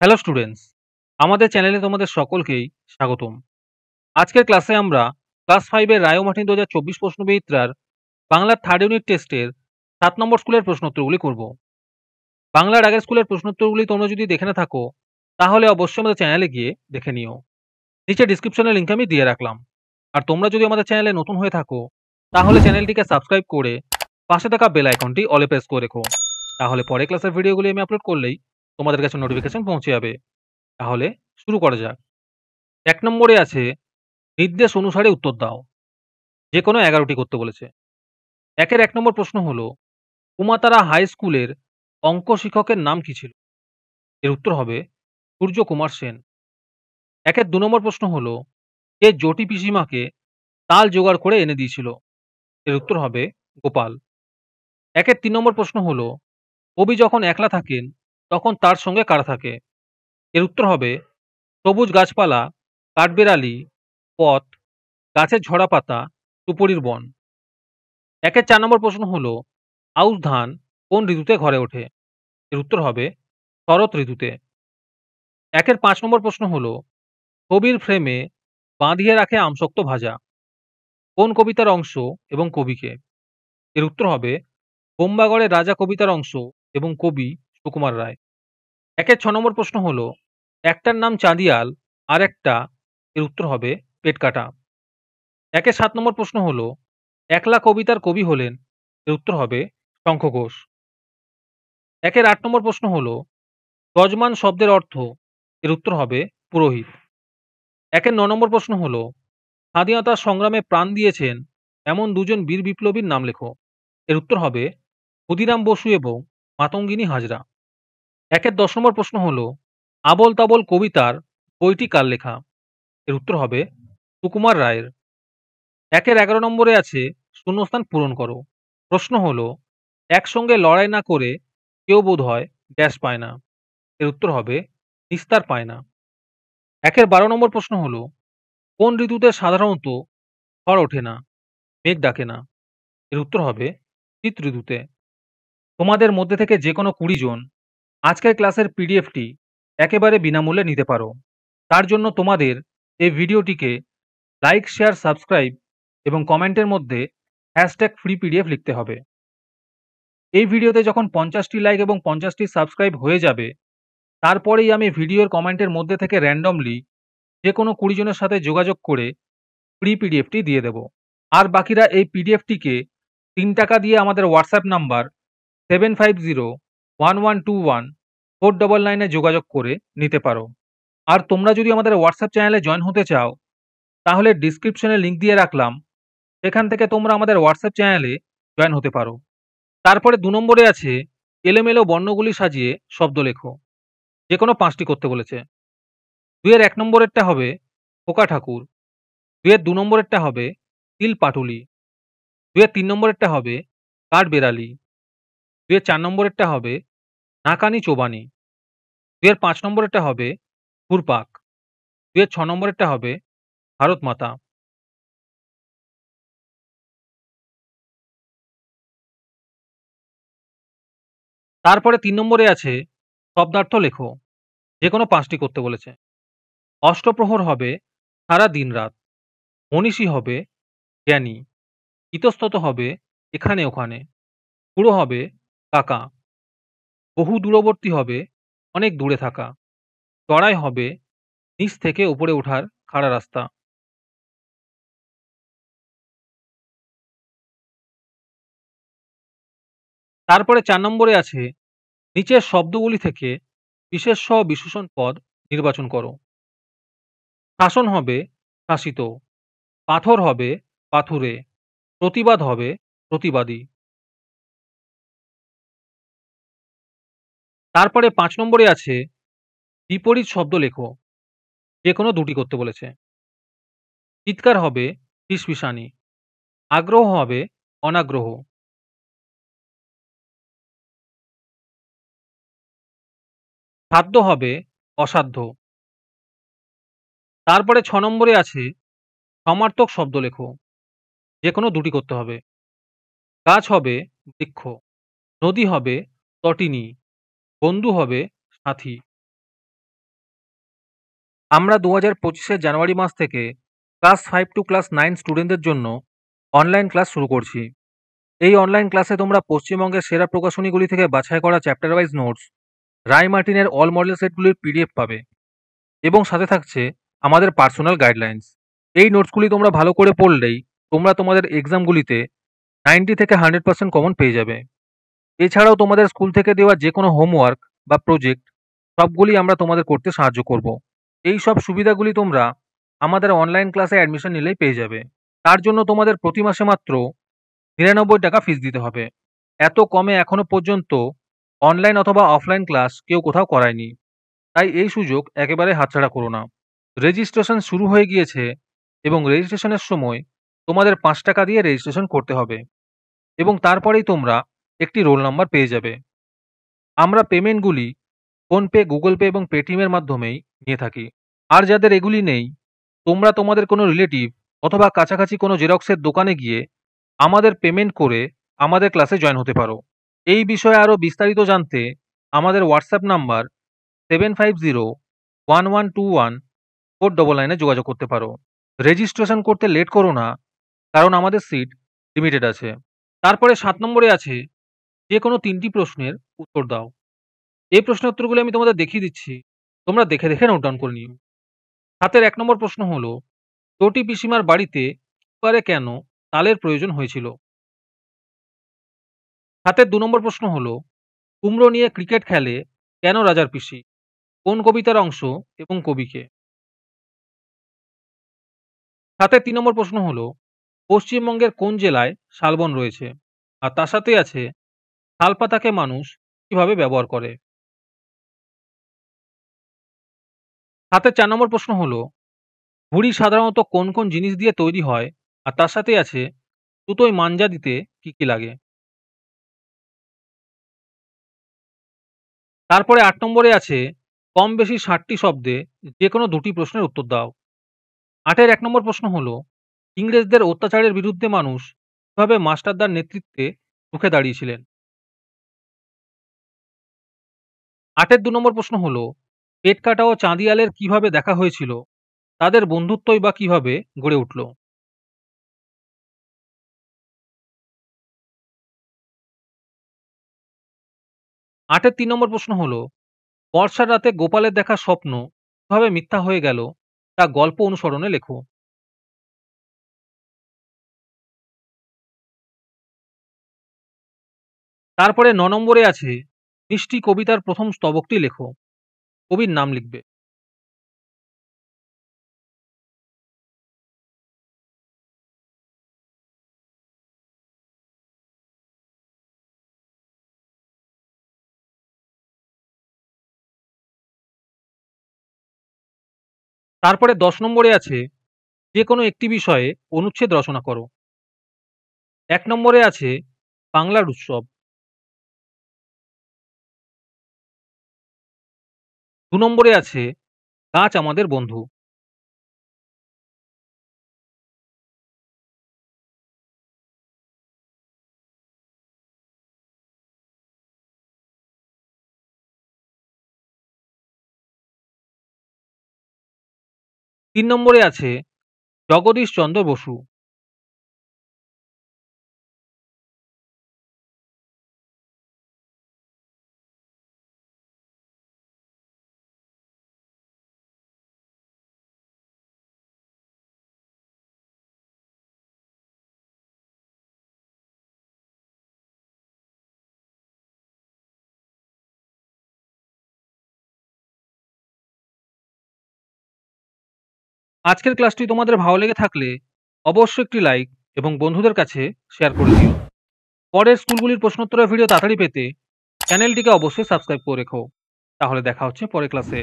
Hello students, আমাদের চ্যানেলে তোমাদের সকলকেই স্বাগতম। আজকের ক্লাসে আমরা ক্লাস 5 এর রায় ও মার্টিন 2024 প্রশ্নবিচিত্রার বাংলার থার্ড ইউনিট টেস্টের 7 নম্বর স্কুলের প্রশ্নোত্তরগুলি করব। বাংলার আগের স্কুলের প্রশ্নোত্তরগুলি তোমরা যদি দেখে না থাকো তাহলে অবশ্যই আমাদের চ্যানেলে গিয়ে দেখে নিও। নিচে ডিসক্রিপশনে লিংক আমি দিয়ে রাখলাম। আর তোমরা যদি আমাদের চ্যানেলে নতুন হয়ে থাকো তাহলে চ্যানেলটিকে সাবস্ক্রাইব করে পাশে থাকা বেল আইকনটি অলে প্রেস করে রেখো। তাহলে পরে ক্লাসের ভিডিওগুলি আমি আপলোড করলেই তোমাদের কাছে নোটিফিকেশন পৌঁছে যাবে। তাহলে শুরু করা যাক। ১ নম্বরে আছে নির্দেশ অনুসারে উত্তর দাও। যেকোনো ১১টি করতে বলেছে। ১ নম্বর প্রশ্ন হলো, কুমাতারা হাই স্কুলের অঙ্ক শিক্ষকের নাম কি ছিল? এর উত্তর হবে সূর্যকুমার সেন। ২ নম্বর প্রশ্ন হলো, কে জটি পিসিমাকে তাল জোগাড় করে এনে দিয়েছিল? এর উত্তর হবে গোপাল। ৩ নম্বর প্রশ্ন হলো, কবি যখন একলা থাকেন তখন তার সঙ্গে কারা থাকে? এর উত্তর হবে সবুজ গাছপালা, কাঠবেড়ালি, পথ, গাছের ঝরা পাতা, সুপরির বন। ৪ নম্বর প্রশ্ন হলো, আউশ ধান কোন ঋতুতে ঘরে ওঠে? এর উত্তর হবে শরৎ ঋতুতে। ৫ নম্বর প্রশ্ন হলো, ছবির ফ্রেমে বাঁধিয়ে রাখে আমসক্ত ভাজা। কোন কবিতার অংশ এবং কবিকে? এর উত্তর হবে বোম্বাগড়ের রাজা কবিতার অংশ এবং কবি সুকুমার রায়। ৬ নম্বর প্রশ্ন হলো, একটার নাম চাঁদিয়াল আর একটা, এর উত্তর হবে পেটকাটা। ৭ নম্বর প্রশ্ন হলো, একলা কবিতার কবি হলেন? এর উত্তর হবে শঙ্খ ঘোষ। ৮ নম্বর প্রশ্ন হলো, যজমান শব্দের অর্থ? এর উত্তর হবে পুরোহিত। ৯ নম্বর প্রশ্ন হলো, স্বাধীনতা সংগ্রামে প্রাণ দিয়েছেন এমন দুজন বীর বিপ্লবীর নাম লেখো। এর উত্তর হবে ক্ষুদিরাম বসু এবং মাতঙ্গিনী হাজরা। ১-১০ নম্বর প্রশ্ন হলো, আবোল তাবোল কবিতার বইটি কার লেখা? এর উত্তর হবে সুকুমার রায়ের। ১-১১ নম্বরে আছে শূন্যস্থান পূরণ করো। প্রশ্ন হলো, একসঙ্গে লড়াই না করে কেউ বোধ হয় ড্যাশ পায় না। এর উত্তর হবে নিস্তার পায় না। ১-১২ নম্বর প্রশ্ন হলো, কোন ঋতুতে সাধারণত ঝড় ওঠে না, মেঘ ডাকে না? এর উত্তর হবে শীত ঋতুতে। তোমাদের মধ্যে থেকে যে কোনো ২০ জন আজকের ক্লাসের পিডিএফটি একেবারে বিনামূল্যে নিতে পারো। তার জন্য তোমাদের এই ভিডিওটিকে লাইক, শেয়ার, সাবস্ক্রাইব এবং কমেন্টের মধ্যে #ফ্রি পিডিএফ লিখতে হবে। এই ভিডিওতে যখন ৫০টি লাইক এবং ৫০টি সাবস্ক্রাইব হয়ে যাবে তারপরেই আমি ভিডিওর কমেন্টের মধ্যে থেকে র্যান্ডমলি যে কোনো ২০ জনের সাথে যোগাযোগ করে ফ্রি পিডিএফটি দিয়ে দেব। আর বাকিরা এই পিডিএফটিকে ৩ টাকা দিয়ে আমাদের হোয়াটসঅ্যাপ নাম্বার 7501121499 এ যোগাযোগ করে নিতে পারো। আর তোমরা যদি আমাদের হোয়াটসঅ্যাপ চ্যানেলে জয়েন হতে চাও তাহলে ডিসক্রিপশনে লিংক দিয়ে রাখলাম, সেখান থেকে তোমরা আমাদের হোয়াটসঅ্যাপ চ্যানেলে জয়েন হতে পারো। তারপরে ২ নম্বরে আছে এলোমেলো বর্ণগুলি সাজিয়ে শব্দ লেখো। যে কোনো ৫টি করতে বলেছে। ২ এর ১ নম্বরেরটা হবে খোকা ঠাকুর, ২ এর ২ নম্বরেরটা হবে তিল পাটুলি, ২ এর ৩ নম্বরেরটা হবে কাঠবেড়ালি, ২ এর ৪ নম্বরেরটা হবে নাকানি চোবানি, ২ এর ৫ নম্বরেরটা হবে ঘুরপাক, ২ এর ৬ নম্বরেরটা হবে ভারত মাতা। তারপরে ৩ নম্বরে আছে শব্দার্থ লেখো। যে কোনো ৫টি করতে বলেছে। অষ্টপ্রহর হবে সারা দিন রাত, মনীষী হবে জ্ঞানী, ইতস্তত হবে এখানে ওখানে, খুড়ো হবে কাকা, বহু দূরবর্তী হবে অনেক দূরে থাকা, চড়াই হবে নিচ থেকে উপরে ওঠার খাড়া রাস্তা। তারপরে ৪ নম্বরে আছে নিচের শব্দগুলি থেকে বিশেষ্য ও বিশেষণ পদ নির্বাচন করো। শাসন হবে শাসিত, পাথর হবে পাথুরে, প্রতিবাদ হবে প্রতিবাদী। তারপরে ৫ নম্বরে আছে বিপরীত শব্দ লেখো। যে কোনো ২টি করতে বলেছে। চিৎকার হবে ফিসফিসানি, আগ্রহ হবে অনাগ্রহ, সাধ্য হবে অসাধ্য। তারপরে ৬ নম্বরে আছে সমার্থক শব্দ লেখো। যে কোনো ২টি করতে হবে। গাছ হবে বৃক্ষ, নদী হবে তটিনী, বন্ধু হবে সাথী। আমরা 2025 জানুয়ারি মাস থেকে ক্লাস 5 টু ক্লাস 9 স্টুডেন্টদের জন্য অনলাইন ক্লাস শুরু করছি। এই অনলাইন ক্লাসে তোমরা পশ্চিমবঙ্গের সেরা প্রকাশনীগুলি থেকে বাছাই করা চ্যাপ্টার ওয়াইজ নোটস, রায় মার্টিনের অল মডেল সেটগুলির পিডিএফ পাবে এবং সাথে থাকছে আমাদের পার্সোনাল গাইডলাইন্স। এই নোটসগুলি তোমরা ভালো করে পড়লেই তোমরা তোমাদের এক্সামগুলিতে 90 থেকে 100% কমন পেয়ে যাবে। এছাড়াও তোমাদের স্কুল থেকে দেওয়া যে কোনো হোমওয়ার্ক বা প্রজেক্ট সবগুলি আমরা তোমাদের করতে সাহায্য করব। এই সব সুবিধাগুলি তোমরা আমাদের অনলাইন ক্লাসে অ্যাডমিশন নিলেই পেয়ে যাবে। তার জন্য তোমাদের প্রতি মাসে মাত্র ৯৯ টাকা ফিস দিতে হবে। এত কমে এখনো পর্যন্ত অনলাইন অথবা অফলাইন ক্লাস কেউ কোথাও করায়নি। তাই এই সুযোগ একেবারে হাতছাড়া করো না। রেজিস্ট্রেশন শুরু হয়ে গিয়েছে এবং রেজিস্ট্রেশনের সময় তোমাদের ৫ টাকা দিয়ে রেজিস্ট্রেশন করতে হবে এবং তারপরেই তোমরা একটি রোল নাম্বার পেয়ে যাবে। আমরা পেমেন্টগুলি ফোনপে, গুগল পে এবং পেটিএমের মাধ্যমেই নিয়ে থাকি। আর যাদের এগুলি নেই, তোমরা তোমাদের কোনো রিলেটিভ অথবা কাছাকাছি কোনো জেরক্সের দোকানে গিয়ে আমাদের পেমেন্ট করে আমাদের ক্লাসে জয়েন হতে পারো। এই বিষয়ে আরও বিস্তারিত জানতে আমাদের হোয়াটসঅ্যাপ নাম্বার 7501121499 যোগাযোগ করতে পারো। রেজিস্ট্রেশন করতে লেট করো না, কারণ আমাদের সিট লিমিটেড আছে। তারপরে 7 নম্বরে আছে যে কোনো 3টি প্রশ্নের উত্তর দাও। এই প্রশ্নের উত্তরগুলো আমি তোমাদের দেখিয়ে দিচ্ছি, তোমরা দেখে দেখে নোট ডাউন করে নিও। 7-এর 1 নম্বর প্রশ্ন হলো, চটি পিসিমার বাড়িতে কুকারে কেন তালের প্রয়োজন হয়েছিল? 7-এর 2 নম্বর প্রশ্ন হলো, কুমড়ো নিয়ে ক্রিকেট খেলে কেন রাজার পিসি? কোন কবিতার অংশ এবং কবিকে? 7-এর 3 নম্বর প্রশ্ন হলো, পশ্চিমবঙ্গের কোন জেলায় শালবন রয়েছে? আর তার সাথে আছে, শালপাতাকে মানুষ কিভাবে ব্যবহার করে? 7-এর 4 নম্বর প্রশ্ন হলো, ঘুড়ি সাধারণত কোন কোন জিনিস দিয়ে তৈরি হয়? আর তার সাথে আছে, সুতোয় মাঞ্জা দিতে কি কি লাগে? তারপরে 8 নম্বরে আছে, কম বেশি 60টি শব্দে যে কোনো 2টি প্রশ্নের উত্তর দাও। 8-এর 1 নম্বর প্রশ্ন হলো, ইংরেজদের অত্যাচারের বিরুদ্ধে মানুষ কিভাবে মাস্টারদার নেতৃত্বে রুখে দাঁড়িয়েছিলেন? 8-এর 2 নম্বর প্রশ্ন হলো, পেটকাটা ও চাঁদিয়ালের কিভাবে দেখা হয়েছিল? তাদের বন্ধুত্বই বা কিভাবে গড়ে উঠল? আটের 3 নম্বর প্রশ্ন হলো, বর্ষার রাতে গোপালের দেখা স্বপ্ন কিভাবে মিথ্যা হয়ে গেল তা গল্প অনুসরণে লেখো। তারপরে 9 নম্বরে আছে, মিষ্টি কবিতার প্রথম স্তবকটি লেখো। কবির নাম লিখবে। 10 নম্বরে আছে, যে কোনো একটি বিষয়ে অনুচ্ছেদ রচনা করো। 1 নম্বরে আছে, বাংলার উৎসব। 2 নম্বরে আছে, গাছ আমাদের বন্ধু। 3 নম্বরে আছে, জগদীশ চন্দ্র বসু। আজকের ক্লাসটি তোমাদের ভালো লেগে থাকলে অবশ্যই একটি লাইক এবং বন্ধুদের কাছে শেয়ার করে দিও। পরের স্কুলগুলির প্রশ্নোত্তরের ভিডিও তাড়াতাড়ি পেতে চ্যানেলটিকে অবশ্যই সাবস্ক্রাইব করে রেখো। তাহলে দেখা হচ্ছে পরের ক্লাসে।